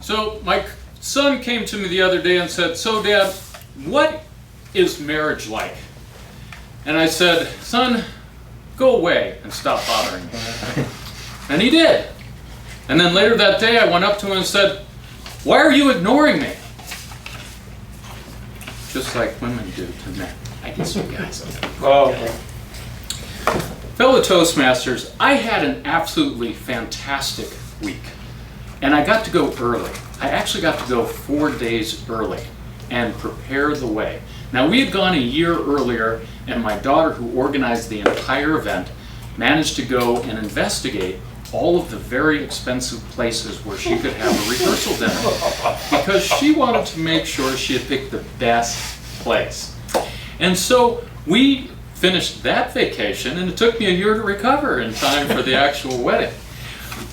So my son came to me the other day and said, "So Dad, what is marriage like?" And I said, "Son, go away and stop bothering me." And he did. And then later that day I went up to him and said, "Why are you ignoring me?" Just like women do to men. I guess you guys. Oh. Fellow Toastmasters, I had an absolutely fantastic week. And I got to go early. I actually got to go 4 days early and prepare the way. Now, we had gone a year earlier, and my daughter, who organized the entire event, managed to go and investigate all of the very expensive places where she could have a rehearsal dinner, because she wanted to make sure she had picked the best place. And so we finished that vacation, and it took me a year to recover in time for the actual wedding.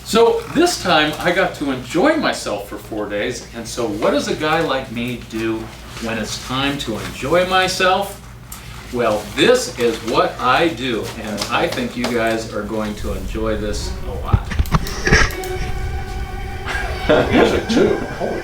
So this time I got to enjoy myself for 4 days. And so what does a guy like me do when it's time to enjoy myself? Well, this is what I do, and I think you guys are going to enjoy this a lot. Music too. Holy.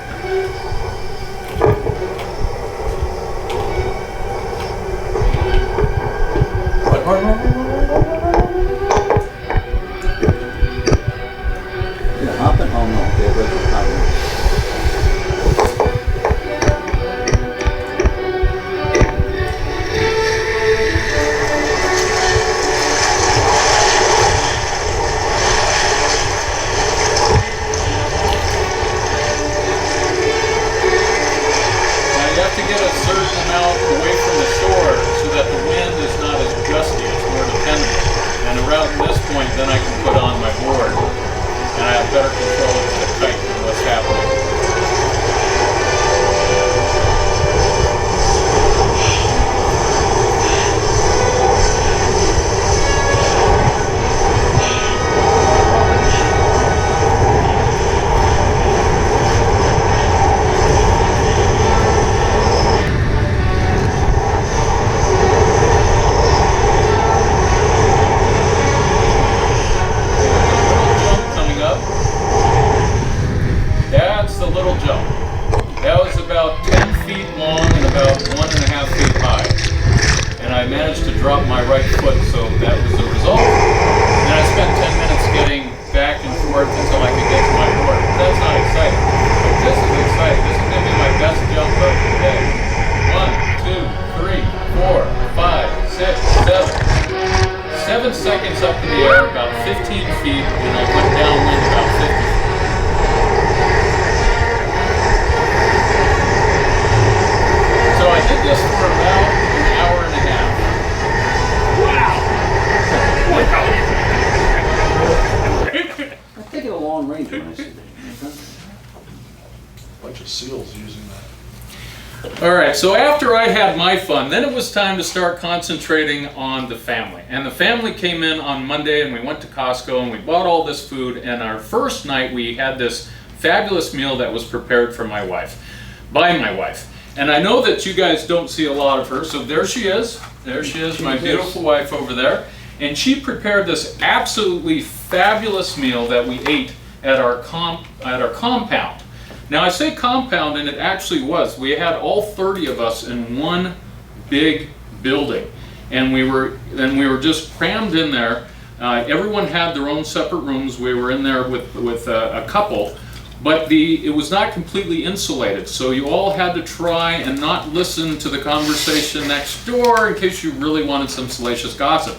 Then I can put on my board, and I have better control of the kite and what's happening. Drop my right foot, so that was the result. And I spent 10 minutes getting back and forth until I could get to my board. That's not exciting. But this is exciting. This is going to be my best jump of the day. 1, 2, 3, 4, 5, 6, 7. 7 seconds up in the air, about 15 feet, and I went downwind about 50 feet. So I did this for about an hour and a half. I'm thinking a long range when I see that. Bunch of seals using that. All right, so after I had my fun, then it was time to start concentrating on the family. And the family came in on Monday, and we went to Costco, and we bought all this food. And our first night, we had this fabulous meal that was prepared for my wife, by my wife. And I know that you guys don't see a lot of her, so there she is. There she is, my beautiful wife over there. And she prepared this absolutely fabulous meal that we ate at our compound. Now I say compound, and it actually was. We had all 30 of us in one big building, and we were just crammed in there. Everyone had their own separate rooms. We were in there with a couple, but it was not completely insulated, so you all had to try and not listen to the conversation next door in case you really wanted some salacious gossip.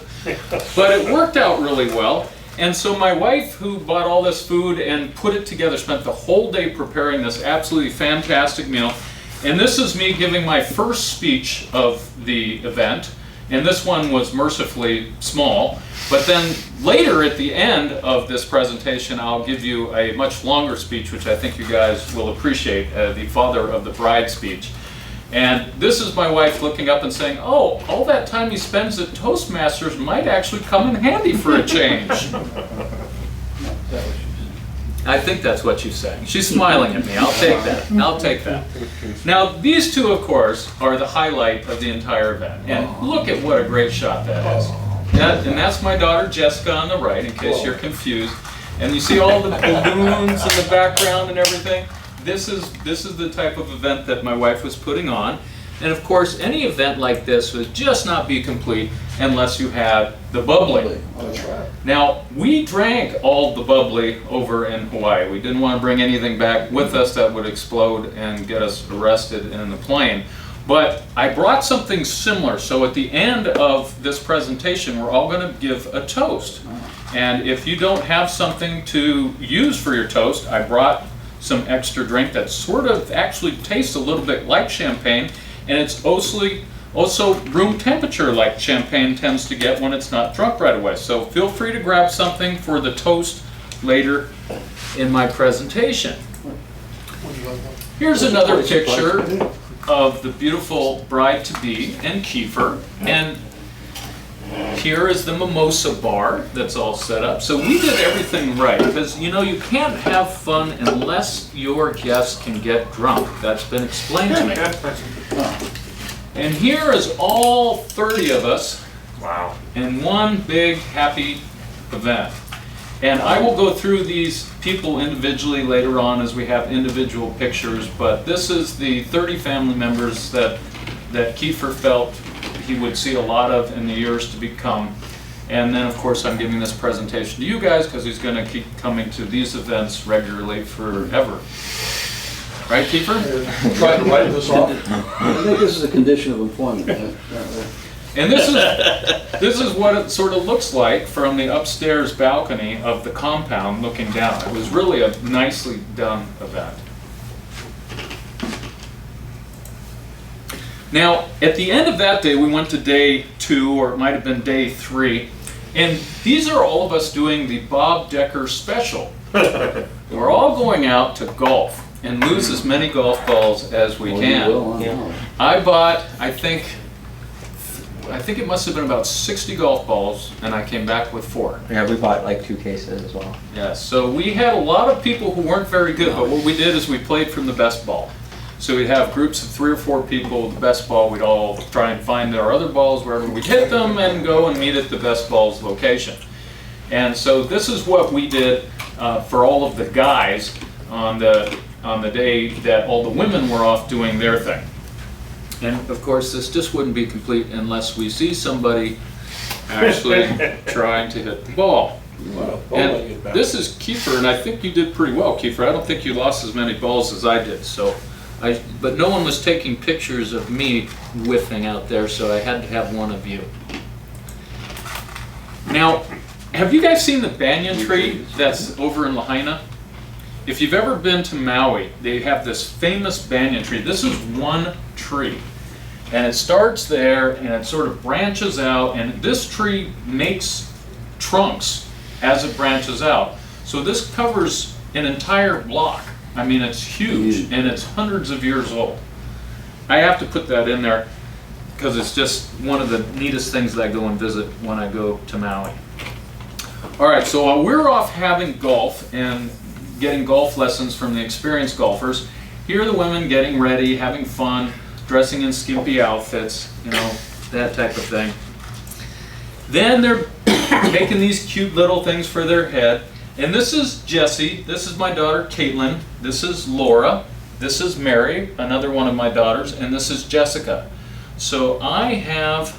But it worked out really well. And so my wife, who bought all this food and put it together, spent the whole day preparing this absolutely fantastic meal. And this is me giving my first speech of the event. And this one was mercifully small. But then later at the end of this presentation, I'll give you a much longer speech, which I think you guys will appreciate, the father of the bride speech. And this is my wife looking up and saying, "Oh, all that time he spends at Toastmasters might actually come in handy for a change." I think that's what she's saying. She's smiling at me. I'll take that. I'll take that. Now, these two, of course, are the highlight of the entire event. And look at what a great shot that is. And that's my daughter Jessica on the right, in case you're confused. And you see all the balloons in the background and everything? this is the type of event that my wife was putting on. And of course, any event like this would just not be complete unless you had the bubbly. That's right. Now, we drank all the bubbly over in Hawaii. We didn't want to bring anything back with us that would explode and get us arrested in the plane. But I brought something similar. So at the end of this presentation, we're all going to give a toast. And if you don't have something to use for your toast, I brought some extra drink that sort of actually tastes a little bit like champagne. And it's also room temperature like champagne tends to get when it's not drunk right away. So feel free to grab something for the toast later in my presentation. Here's another picture of the beautiful bride-to-be and Keifer. And here is the mimosa bar that's all set up. So we did everything right because, you know, you can't have fun unless your guests can get drunk. That's been explained to me. And here is all 30 of us, wow, in one big happy event. And I will go through these people individually later on as we have individual pictures, but this is the 30 family members that Keifer felt he would see a lot of in the years to become. And then of course I'm giving this presentation to you guys because he's going to keep coming to these events regularly forever. Right, Keifer? Trying to write this off. I think this is a condition of employment. And this is what it sort of looks like from the upstairs balcony of the compound looking down. It was really a nicely done event. Now, at the end of that day, we went to day 2, or it might have been day 3, and these are all of us doing the Bob Decker special. We're all going out to golf and lose as many golf balls as we can. I bought, I think it must have been about 60 golf balls, and I came back with 4. Yeah, we bought like 2 cases as well. Yeah, so we had a lot of people who weren't very good, but what we did is we played from the best ball. So we'd have groups of 3 or 4 people, the best ball, we'd all try and find our other balls wherever we'd hit them and go and meet at the best ball's location. And so this is what we did for all of the guys on the day that all the women were off doing their thing. And of course, this just wouldn't be complete unless we see somebody actually trying to hit the ball. And this is Keifer, and I think you did pretty well, Keifer. I don't think you lost as many balls as I did. But no one was taking pictures of me whiffing out there, so I had to have one of you. Now, have you guys seen the banyan tree that's over in Lahaina? If you've ever been to Maui, they have this famous banyan tree. This is one tree. And it starts there and it sort of branches out, and this tree makes trunks as it branches out. So this covers an entire block. I mean, it's huge and it's hundreds of years old. I have to put that in there because it's just one of the neatest things that I go and visit when I go to Maui. All right, so while we're off having golf and getting golf lessons from the experienced golfers, here are the women getting ready, having fun, dressing in skimpy outfits, you know, that type of thing. Then they're making these cute little things for their head. And this is Jessie, this is my daughter Caitlin, this is Laura, this is Mary, another one of my daughters, and this is Jessica. So I have,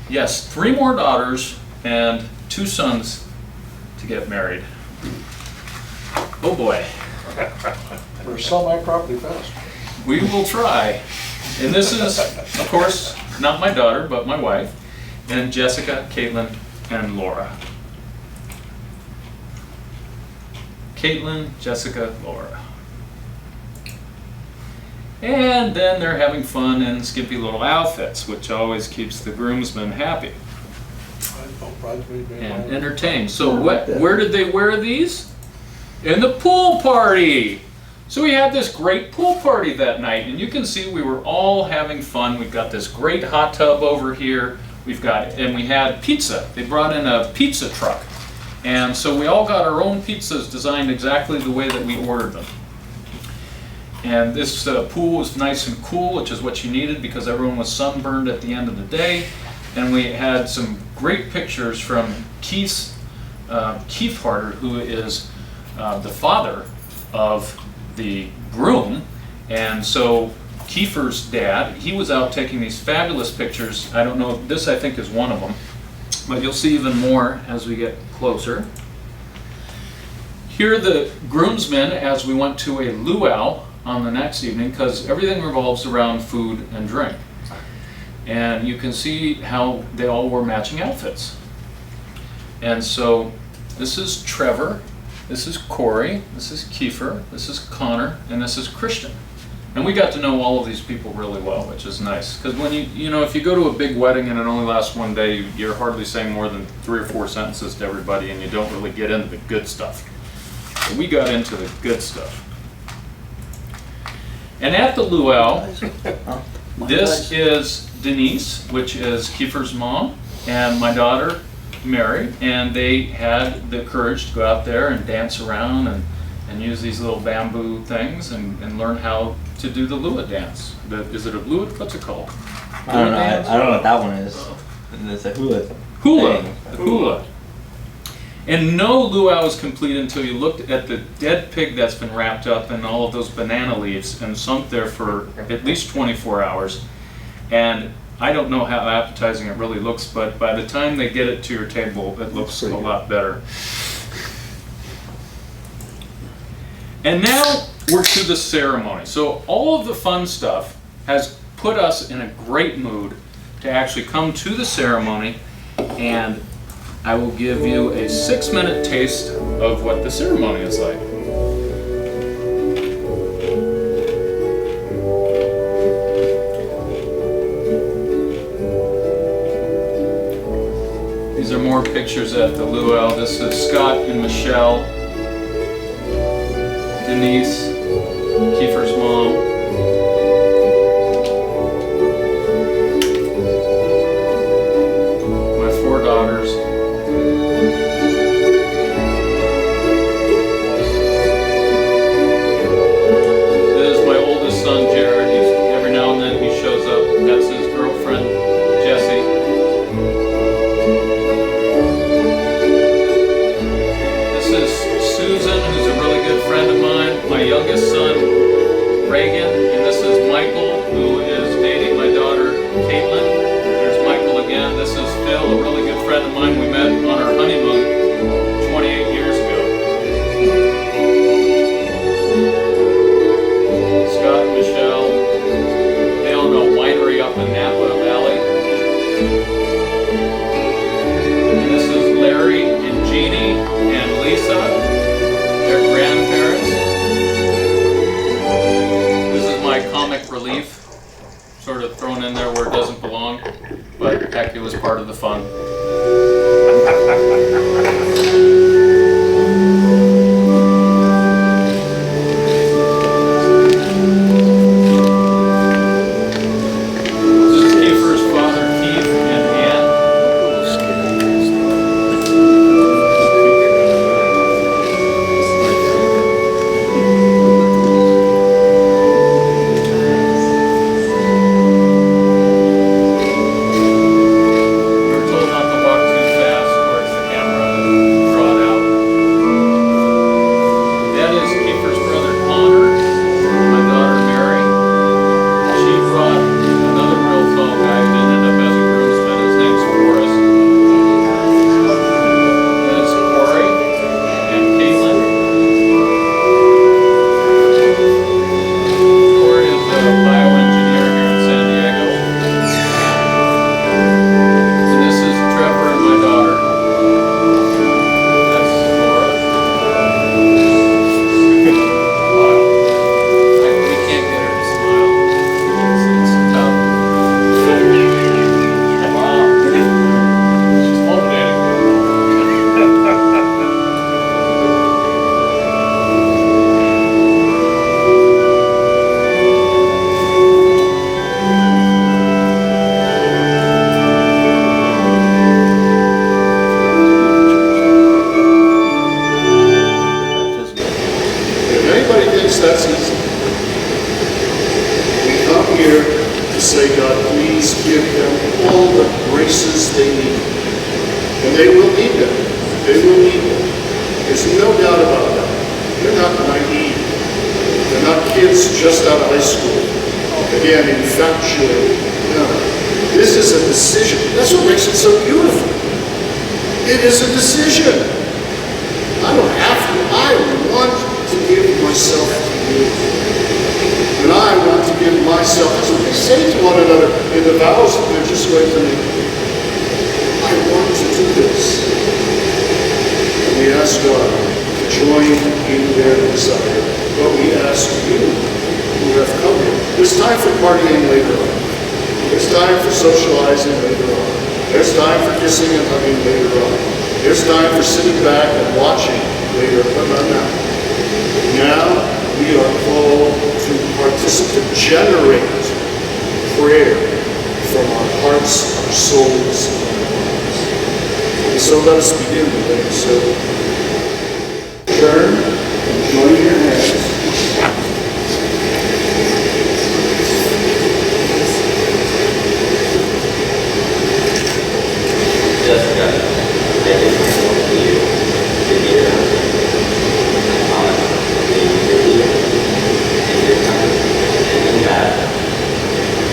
yes, 3 more daughters and 2 sons to get married. Oh boy. Or sell my property fast. We will try. And this is, of course, not my daughter, but my wife, and Jessica, Caitlin, and Laura. Caitlin, Jessica, Laura. And then they're having fun in skimpy little outfits, which always keeps the groomsmen happy and entertained. So where did they wear these? In the pool party. So we had this great pool party that night, and you can see we were all having fun. We've got this great hot tub over here. And we had pizza. They brought in a pizza truck. And so we all got our own pizzas designed exactly the way that we ordered them. And this pool was nice and cool, which is what you needed because everyone was sunburned at the end of the day. And we had some great pictures from Keith Harter, who is the father of the groom. And so Keifer's dad, he was out taking these fabulous pictures. I don't know, this I think is one of them, but you'll see even more as we get closer. Here are the groomsmen as we went to a luau on the next evening, because everything revolves around food and drink. And you can see how they all wore matching outfits. And so this is Trevor, this is Corey, this is Keifer, this is Connor, and this is Christian. And we got to know all of these people really well, which is nice. Because when you know, if you go to a big wedding and it only lasts one day, you're hardly saying more than 3 or 4 sentences to everybody, and you don't really get into the good stuff. But we got into the good stuff. And at the luau, this is Denise, which is Keifer's mom, and my daughter, Mary, and they had the courage to go out there and dance around and use these little bamboo things and learn how to do the lua dance. Is it a lua? What's it called? I don't know. I don't know what that one is. It's a hula. Hula. thing. Hula. And no luau is complete until you looked at the dead pig that's been wrapped up in all of those banana leaves and sunk there for at least 24 hours. And I don't know how appetizing it really looks, but by the time they get it to your table, it looks a lot better. And now we're to the ceremony. So all of the fun stuff has put us in a great mood to actually come to the ceremony, and I will give you a 6-minute taste of what the ceremony is like. These are more pictures at the luau. This is Scott and Michelle, Denise, Keifer's mom. My 4 daughters. This is my oldest son, Jared. Every now and then he shows up. That's his girlfriend, Jessie. Susan, who's a really good friend of mine, my youngest son, Reagan, and this is Michael, who is dating my daughter, Caitlin. There's Michael again. This is Phil, a really good friend of mine. We met on our honeymoon 28 years ago. Scott and Michelle, they own a winery up in Napa Valley. And this is Larry and Jeannie and Lisa. Their grandparents. This is my comic relief, sort of thrown in there where it doesn't belong, but heck, it was part of the fun. This is Keifer's father, Keith, and Ann. That's easy. We come here to say, God, please give them all the graces they need. And they will need them. They will need them. There's no doubt about that. They're not naive. kids just out of high school, again, infatuated. No, this is a decision. That's what makes it so beautiful. It is a decision. I don't have to. I want to give myself to you. And I want to give myself. That's what they say to one another in the vows that they're just going to make. I want to do this. And we ask God to join in their desire. But we ask you who have come here. There's time for partying later on. There's time for socializing later on. There's time for kissing and hugging later on. There's time for sitting back and watching later, but not now. Now we are called to participate, generate prayer from our hearts, our souls, and our minds. And so let us begin today. So turn and join your hands. Jessica, I give myself to you to be your husband. I promise to be your leader in your time and in bad,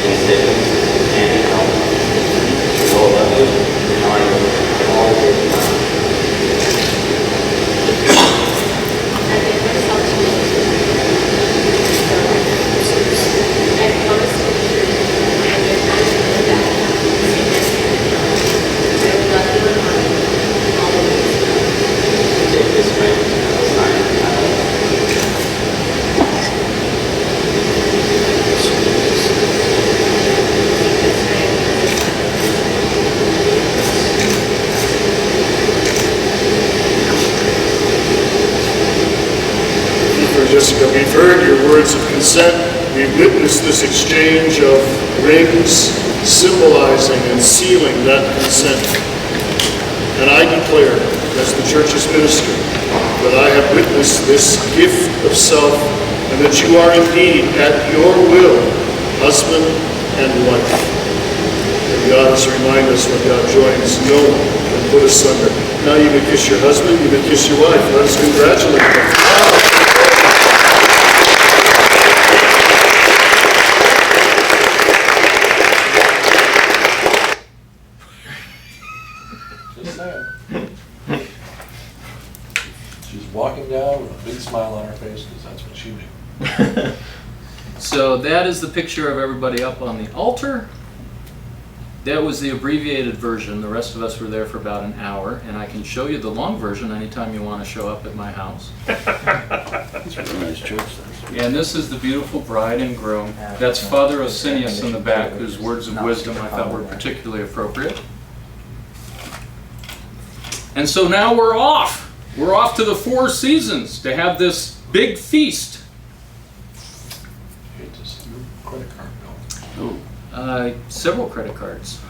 in sickness and in health. I will love you and honor you all the days of my life. I give myself to you. I promise to be true in your time and in bad, sickness and in health. I will love you and honor you all the days of my life. Take this ring as a sign of my love. Jessica, we've heard your words of consent. We've witnessed this exchange of rings symbolizing and sealing that consent. And I declare, as the church's minister, that I have witnessed this gift of self and that you are indeed, at your will, husband and wife. And God has reminded us when God joins, no one can put asunder. Now you may kiss your husband, you may kiss your wife. Let us congratulate them. Just saying. She's walking down with a big smile on her face because that's what she knew. So that is the picture of everybody up on the altar. That was the abbreviated version. The rest of us were there for about an hour, and I can show you the long version anytime you want to show up at my house. It's a really nice church. And this is the beautiful bride and groom. That's Father Osinius in the back, whose words of wisdom I thought were particularly appropriate. And so now we're off. We're off to the Four Seasons to have this big feast. Hate to see your credit card bill. Several credit cards.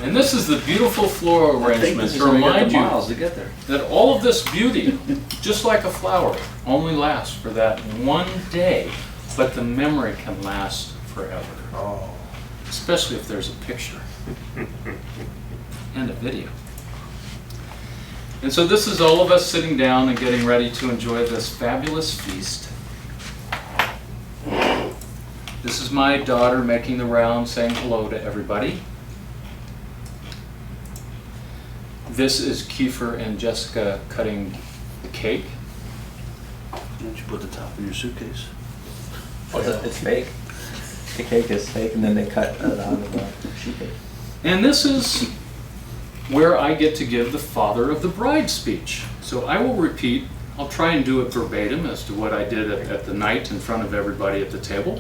And this is the beautiful floral arrangement to remind you to get there. that all of this beauty, just like a flower, only lasts for that one day, but the memory can last forever. Oh. Especially if there's a picture and a video. And so this is all of us sitting down and getting ready to enjoy this fabulous feast. This is my daughter making the round, saying hello to everybody. This is Keifer and Jessica cutting the cake. Didn't you put the top in your suitcase? It's fake. The cake is fake, and then they cut it out of the sheet cake. And this is where I get to give the father of the bride speech. So I will repeat, I'll try and do it verbatim as to what I did at the night in front of everybody at the table.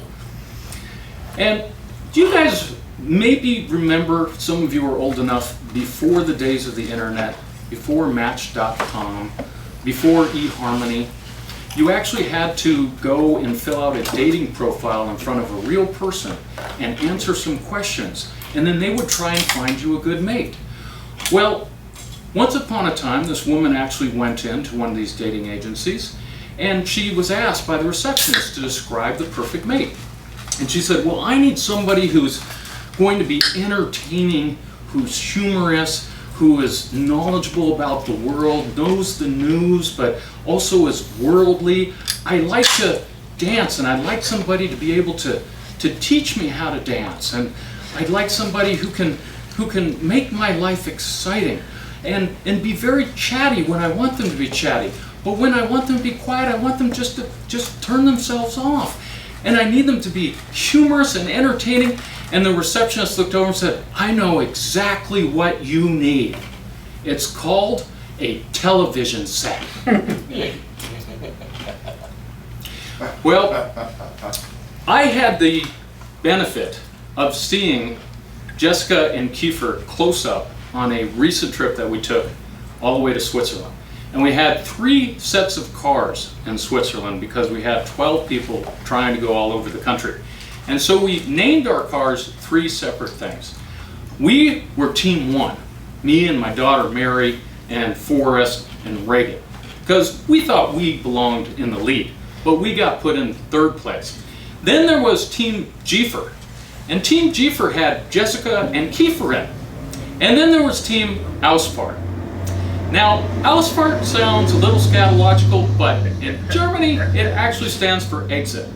And do you guys maybe remember, some of you are old enough, before the days of the internet, before Match.com, before eHarmony, you actually had to go and fill out a dating profile in front of a real person and answer some questions, and then they would try and find you a good mate. Well, once upon a time, this woman actually went into one of these dating agencies, and she was asked by the receptionist to describe the perfect mate. And she said, well, I need somebody who's going to be entertaining, who's humorous, who is knowledgeable about the world, knows the news, but also is worldly. I like to dance, and I'd like somebody to be able to teach me how to dance, and I'd like somebody who can make my life exciting and be very chatty when I want them to be chatty. But when I want them to be quiet, I want them just to turn themselves off. And I need them to be humorous and entertaining. And the receptionist looked over and said, I know exactly what you need. It's called a television set. Well, I had the benefit of seeing Jessica and Keifer close up on a recent trip that we took all the way to Switzerland. And we had 3 sets of cars in Switzerland because we had 12 people trying to go all over the country. And so we named our cars 3 separate things. We were Team 1, me and my daughter Mary and Forrest and Reagan, because we thought we belonged in the lead, but we got put in 3rd place. Then there was Team Keifer, and Team Keifer had Jessica and Keifer in. And then there was Team Ausfahrt. Now, Ausfahrt sounds a little scatological, but in Germany, it actually stands for exit.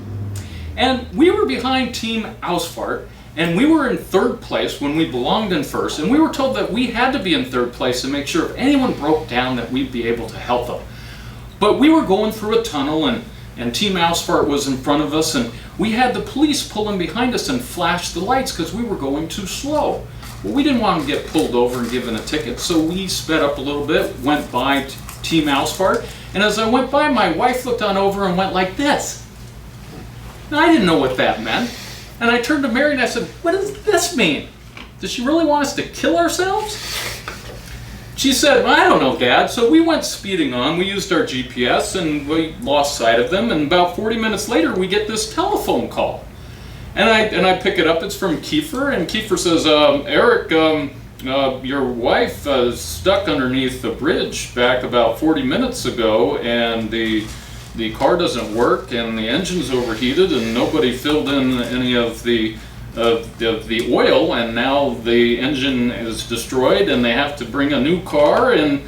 And we were behind Team Ausfahrt, and we were in 3rd place when we belonged in 1st, and we were told that we had to be in 3rd place to make sure if anyone broke down that we'd be able to help them. But we were going through a tunnel, and Team Ausfahrt was in front of us, and we had the police pulling behind us and flash the lights because we were going too slow. Well, we didn't want to get pulled over and given a ticket, so we sped up a little bit, went by Team Ausfahrt, and as I went by, my wife looked on over and went like this. Now, I didn't know what that meant, and I turned to Mary and I said, what does this mean? Does she really want us to kill ourselves? She said, well, I don't know, Dad. So we went speeding on, we used our GPS, and we lost sight of them, and about 40 minutes later, we get this telephone call. And I pick it up, it's from Keifer, and Keifer says, Erik, your wife is stuck underneath the bridge back about 40 minutes ago, and the car doesn't work, and the engine's overheated, and nobody filled in any of the oil, and now the engine is destroyed, and they have to bring a new car. And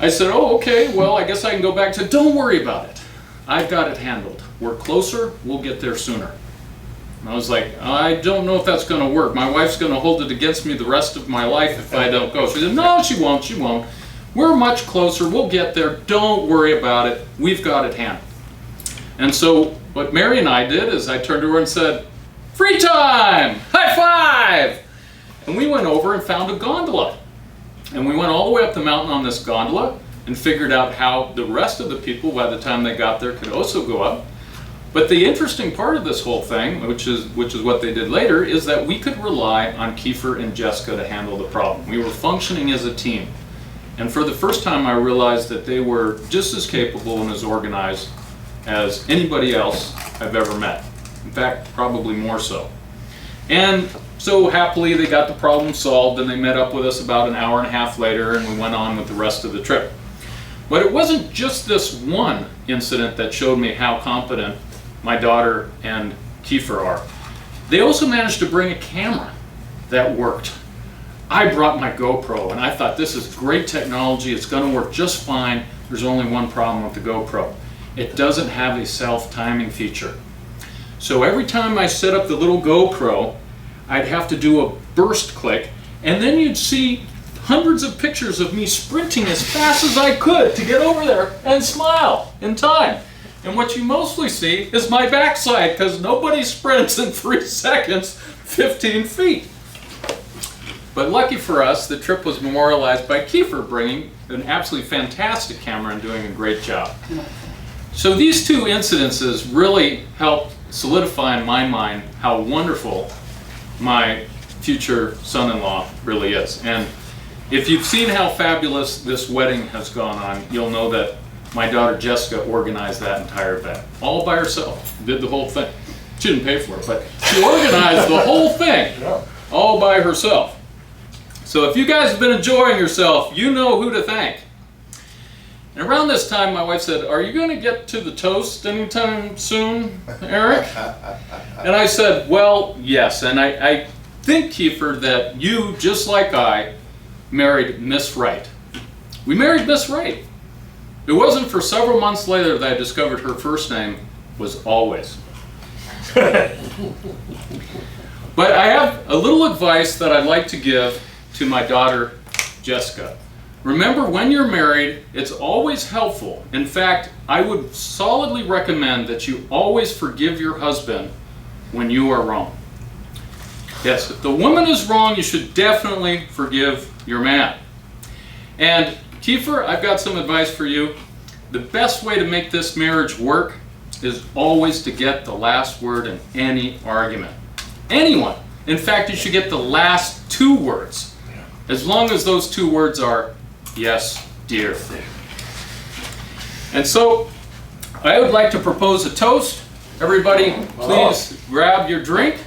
I said, oh, okay, well, I guess I can go back to, don't worry about it. I've got it handled. We're closer, we'll get there sooner. And I was like, I don't know if that's going to work. My wife's going to hold it against me the rest of my life if I don't go. She said, no, she won't. We're much closer. We'll get there. Don't worry about it. We've got it handled. And so what Mary and I did is I turned to her and said, free time! High five! And we went over and found a gondola. And we went all the way up the mountain on this gondola and figured out how the rest of the people, by the time they got there, could also go up. But the interesting part of this whole thing, which is what they did later, is that we could rely on Keifer and Jessica to handle the problem. We were functioning as a team. And for the first time, I realized that they were just as capable and as organized as anybody else I've ever met. In fact, probably more so. And so happily, they got the problem solved, and they met up with us about an hour and a half later, and we went on with the rest of the trip. But it wasn't just this one incident that showed me how competent my daughter and Keifer are. They also managed to bring a camera that worked. I brought my GoPro, and I thought, this is great technology, it's going to work just fine. There's only one problem with the GoPro. It doesn't have a self-timing feature. So every time I set up the little GoPro, I'd have to do a burst click, and then you'd see hundreds of pictures of me sprinting as fast as I could to get over there and smile in time. And what you mostly see is my backside, because nobody sprints in 3 seconds 15 feet. But lucky for us, the trip was memorialized by Keifer bringing an absolutely fantastic camera and doing a great job. So these 2 incidences really helped solidify in my mind how wonderful my future son-in-law really is. And if you've seen how fabulous this wedding has gone on, you'll know that my daughter Jessica organized that entire event all by herself, did the whole thing. She didn't pay for it, but she organized the whole thing all by herself. So if you guys have been enjoying yourself, you know who to thank. And around this time, my wife said, are you going to get to the toast anytime soon, Erik? And I said, well, yes. And I think, Keifer, that you, just like I, married Miss Wright. We married Miss Wright. It wasn't for several months later that I discovered her first name was Always. But I have a little advice that I'd like to give to my daughter, Jessica. Remember, when you're married, it's always helpful. In fact, I would solidly recommend that you always forgive your husband when you are wrong. Yes, if the woman is wrong, you should definitely forgive your man. And Keifer, I've got some advice for you. The best way to make this marriage work is always to get the last word in any argument. Anyone. In fact, you should get the last 2 words. As long as those 2 words are, yes, dear. And so, I would like to propose a toast. Everybody, please grab your drink.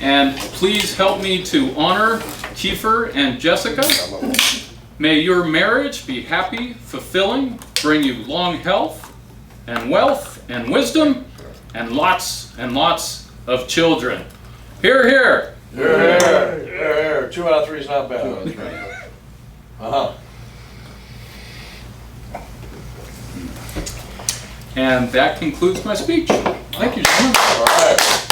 And please help me to honor Keifer and Jessica. May your marriage be happy, fulfilling, bring you long health and wealth and wisdom and lots of children. Hear, hear. Here, here, here. 2 out of 3 is not bad. And that concludes my speech. Thank you, gentlemen. All right.